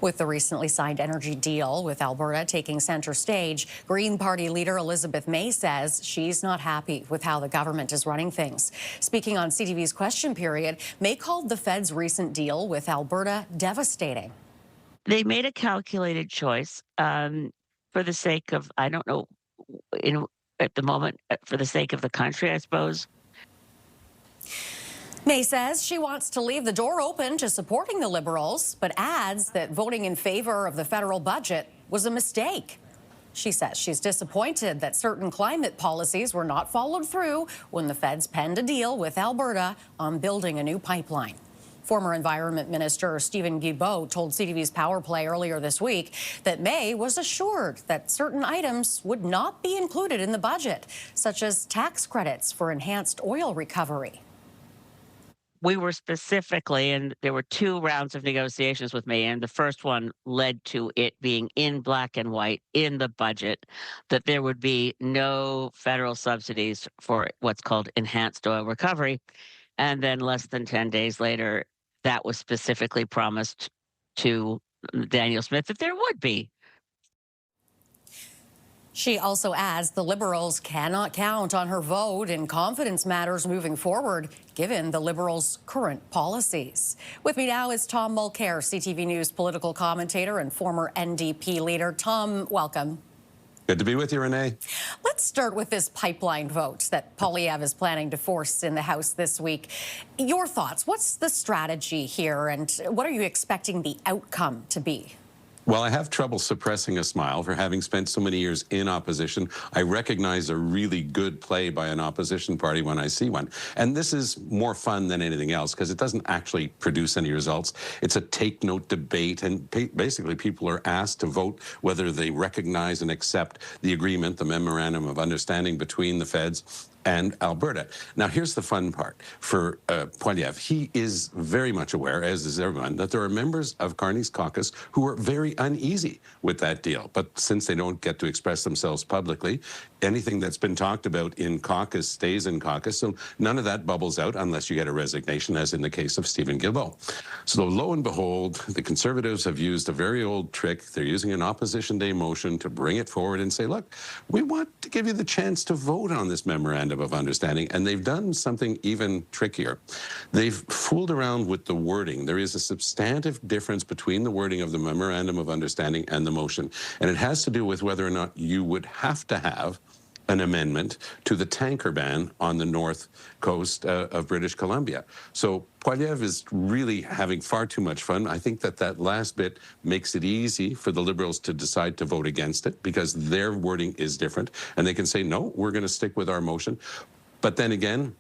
With the recently signed energy deal with Alberta taking center stage, Green Party leader Elizabeth May says she's not happy with how the government is running things. Speaking on CTV's Question Period, May called the Fed's recent deal with Alberta devastating. They made a calculated choice for the sake of, I don't know, at the moment, for the sake of the country, I suppose. May says she wants to leave the door open to supporting the Liberals, but adds that voting in favor of the federal budget was a mistake. She says she's disappointed that certain climate policies were not followed through when the feds penned a deal with Alberta on building a new pipeline. Former Environment Minister Steven Guilbeault told CTV's Power Play earlier this week that May was assured that certain items would not be included in the budget, such as tax credits for enhanced oil recovery. We were specifically, and there were 2 rounds of negotiations with me, and the first one led to it being in black and white in the budget that there would be no federal subsidies for what's called enhanced oil recovery. And then less than 10 days later, that was specifically promised to Daniel Smith that there would be. She also adds the Liberals cannot count on her vote in confidence matters moving forward, given the Liberals' current policies. With me now is Tom Mulcair, CTV News political commentator and former NDP leader. Tom, welcome. Good to be with you, Renee. Let's start with this pipeline vote that Poilievre is planning to force in the House this week. Your thoughts? What's the strategy here, and what are you expecting the outcome to be? Well, I have trouble suppressing a smile for having spent so many years in opposition. I recognize a really good play by an opposition party when I see one. And this is more fun than anything else because it doesn't actually produce any results. It's a take-note debate, and basically people are asked to vote whether they recognize and accept the agreement, the memorandum of understanding between the feds and Alberta. Now, here's the fun part for Poilievre. He is very much aware, as is everyone, that there are members of Carney's caucus who are very uneasy with that deal. But since they don't get to express themselves publicly, anything that's been talked about in caucus stays in caucus. So none of that bubbles out unless you get a resignation, as in the case of Steven Guilbeault. So lo and behold, the Conservatives have used a very old trick. They're using an opposition day motion to bring it forward and say, look, we want to give you the chance to vote on this memorandum of understanding. And they've done something even trickier. They've fooled around with the wording. There is a substantive difference between the wording of the memorandum of understanding and the motion. And it has to do with whether or not you would have to have an amendment to the tanker ban on the north coast of British Columbia. So Poilievre is really having far too much fun. I think that last bit makes it easy for the Liberals to decide to vote against it because their wording is different. And they can say, no, we're going to stick with our motion. But then again,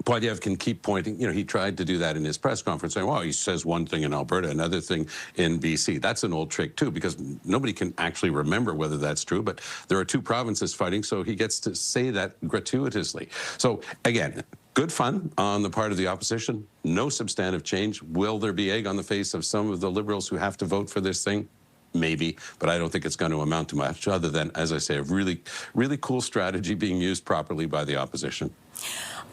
Poilievre can keep pointing. You know, he tried to do that in his press conference, saying, well, he says one thing in Alberta, another thing in BC. That's an old trick, too, because nobody can actually remember whether that's true. But there are 2 provinces fighting, so he gets to say that gratuitously. So, again, good fun on the part of the opposition. No substantive change. Will there be egg on the face of some of the Liberals who have to vote for this thing? Maybe, but I don't think it's going to amount to much other than, as I say, a really, really cool strategy being used properly by the opposition.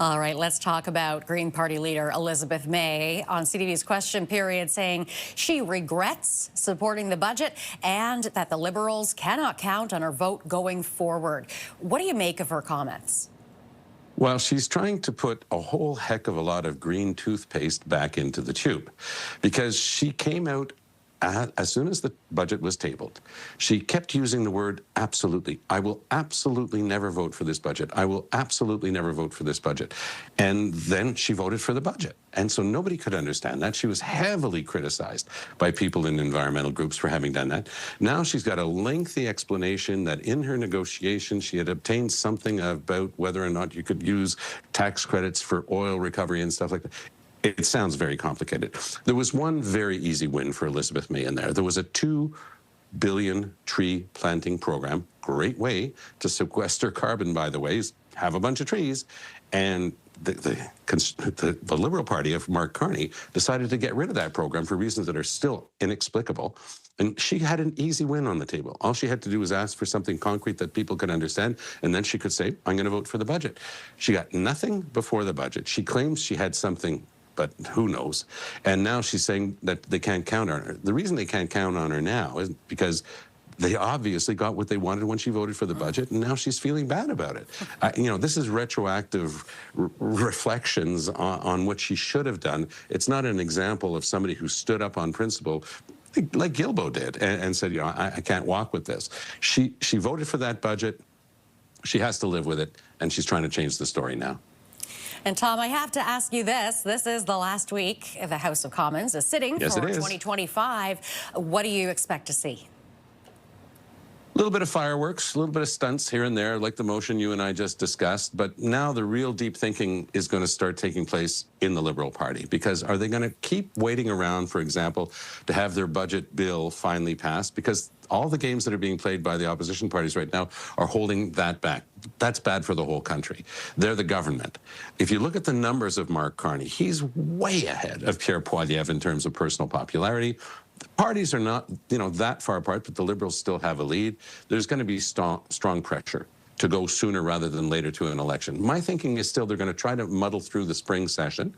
All right, let's talk about Green Party leader Elizabeth May on CTV's Question Period, saying she regrets supporting the budget and that the Liberals cannot count on her vote going forward. What do you make of her comments? Well, she's trying to put a whole heck of a lot of green toothpaste back into the tube because she came out as soon as the budget was tabled. She kept using the word absolutely. I will absolutely never vote for this budget. I will absolutely never vote for this budget. And then she voted for the budget. And so nobody could understand that. She was heavily criticized by people in environmental groups for having done that. Now she's got a lengthy explanation that in her negotiation, she had obtained something about whether or not you could use tax credits for oil recovery and stuff like that. It sounds very complicated. There was one very easy win for Elizabeth May in there. There was a $2 billion tree planting program. Great way to sequester carbon, by the way, is have a bunch of trees. And the Liberal Party of Mark Carney decided to get rid of that program for reasons that are still inexplicable. And she had an easy win on the table. All she had to do was ask for something concrete that people could understand, and then she could say, I'm going to vote for the budget. She got nothing before the budget. She claims she had something but who knows? And now she's saying that they can't count on her. The reason they can't count on her now is because they obviously got what they wanted when she voted for the budget, and now she's feeling bad about it. You know, this is retroactive reflections on what she should have done. It's not an example of somebody who stood up on principle like Guilbeault did and said, you know, I can't walk with this. She voted for that budget. She has to live with it, and she's trying to change the story now. And Tom, I have to ask you this. This is the last week the House of Commons is sitting for 2025. What do you expect to see? A little bit of fireworks, a little bit of stunts here and there, like the motion you and I just discussed. But now the real deep thinking is going to start taking place in the Liberal Party, because are they going to keep waiting around, for example, to have their budget bill finally passed? Because all the games that are being played by the opposition parties right now are holding that back. That's bad for the whole country. They're the government. If you look at the numbers of Mark Carney, he's way ahead of Pierre Poilievre in terms of personal popularity. The parties are not, you know, that far apart, but the Liberals still have a lead. There's going to be strong pressure to go sooner rather than later to an election. My thinking is still they're going to try to muddle through the spring session,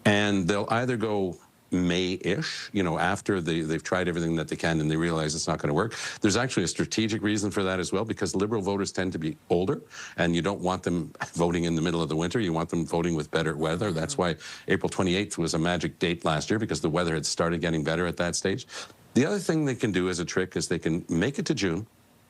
and they'll either go May-ish, you know, after they've tried everything that they can and they realize it's not going to work. There's actually a strategic reason for that as well, because Liberal voters tend to be older, and you don't want them voting in the middle of the winter. You want them voting with better weather. That's why April 28th was a magic date last year, because the weather had started getting better at that stage. The other thing they can do as a trick is they can make it to June,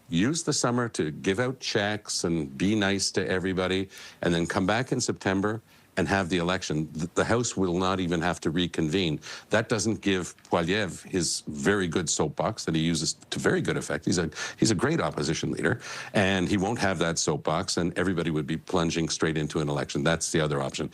use the summer to give out checks and be nice to everybody, and then come back in September and have the election. The House will not even have to reconvene. That doesn't give Poilievre his very good soapbox that he uses to very good effect. He's a great opposition leader, and he won't have that soapbox, and everybody would be plunging straight into an election. That's the other option.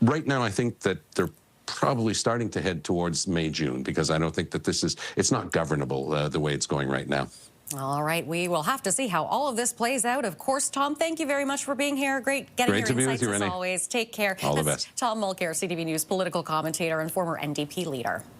Right now, I think that they're probably starting to head towards May, June, because I don't think that it's not governable the way it's going right now. All right, we will have to see how all of this plays out. Of course, Tom, thank you very much for being here. Great getting your insights as always. Take care. All the best. Tom Mulcair, CTV News political commentator and former NDP leader.